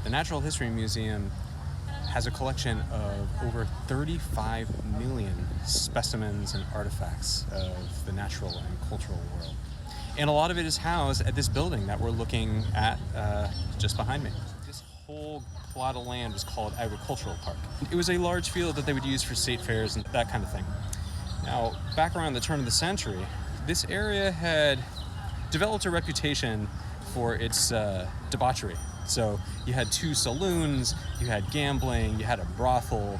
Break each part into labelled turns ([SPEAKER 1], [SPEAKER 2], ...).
[SPEAKER 1] The Natural History Museum has a collection of over 35 million specimens and artifacts of the natural and cultural world. And a lot of it is housed at this building that we're looking at just behind me. This whole plot of land was called Agricultural Park. It was a large field that they would use for state fairs and that kind of thing. Now, back around the turn of the century, this area had developed a reputation for its debauchery. So you had 2 saloons, you had gambling, you had a brothel,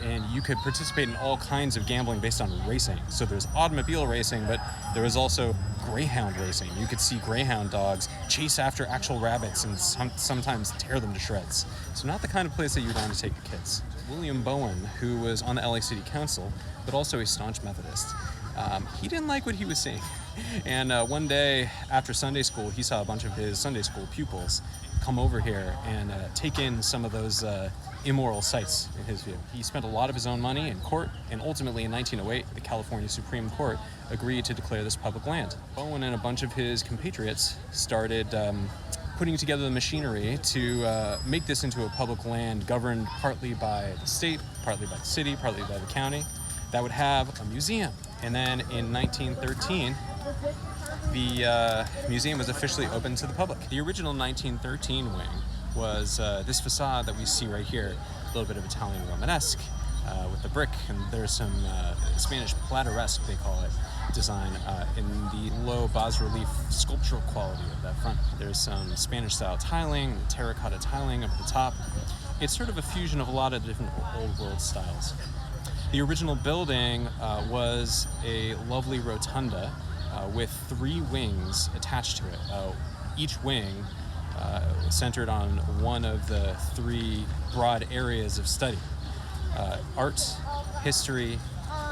[SPEAKER 1] and you could participate in all kinds of gambling based on racing. So there's automobile racing, but there was also greyhound racing. You could see greyhound dogs chase after actual rabbits and sometimes tear them to shreds. So not the kind of place that you'd want to take your kids. William Bowen, who was on the LA City Council, but also a staunch Methodist, he didn't like what he was seeing. And one day after Sunday school, he saw a bunch of his Sunday school pupils come over here and take in some of those immoral sites, in his view. He spent a lot of his own money in court, and ultimately in 1908, the California Supreme Court agreed to declare this public land. Bowen and a bunch of his compatriots started putting together the machinery to make this into a public land governed partly by the state, partly by the city, partly by the county, that would have a museum. And then in 1913, the museum was officially opened to the public. The original 1913 wing was this facade that we see right here, a little bit of Italian Romanesque with the brick, and there's some Spanish plateresque, they call it, design in the low bas-relief sculptural quality of that front. There's some Spanish-style tiling, terracotta tiling up at the top. It's sort of a fusion of a lot of different old world styles. The original building was a lovely rotunda with 3 wings attached to it. Each wing centered on one of the 3 broad areas of study: art, history,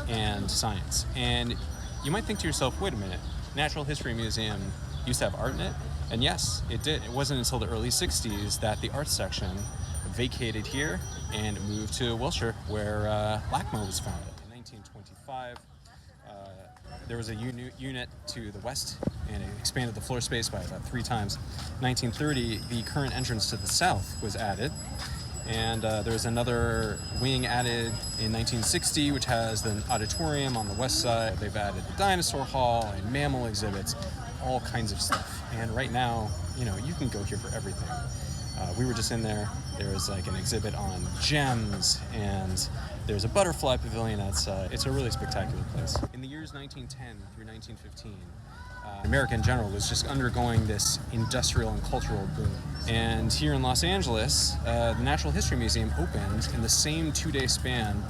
[SPEAKER 1] and science. And you might think to yourself, wait a minute, Natural History Museum used to have art in it? And yes, it did. It wasn't until the early 60s that the art section vacated here and moved to Wilshire, where LACMA was founded. In 1925, there was a unit to the west, and it expanded the floor space by about 3 times. 1930, the current entrance to the south was added, and there was another wing added in 1960, which has an auditorium on the west side. They've added the dinosaur hall and mammal exhibits, all kinds of stuff. And right now, you can go here for everything. We were just in there. There's like an exhibit on gems, and there's a butterfly pavilion outside. It's a really spectacular place. In the years 1910 through 1915, America in general was just undergoing this industrial and cultural boom. And here in Los Angeles, the Natural History Museum opened in the same 2-day span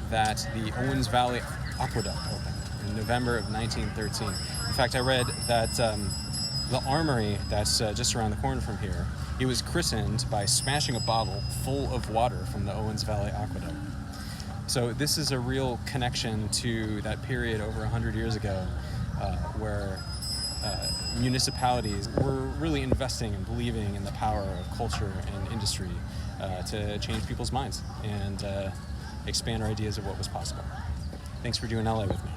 [SPEAKER 1] that the Owens Valley Aqueduct opened in November of 1913. In fact, I read that the armory that's just around the corner from here, it was christened by smashing a bottle full of water from the Owens Valley Aqueduct. So this is a real connection to that period over 100 years ago where municipalities were really investing and believing in the power of culture and industry to change people's minds and expand our ideas of what was possible. Thanks for doing LA with me.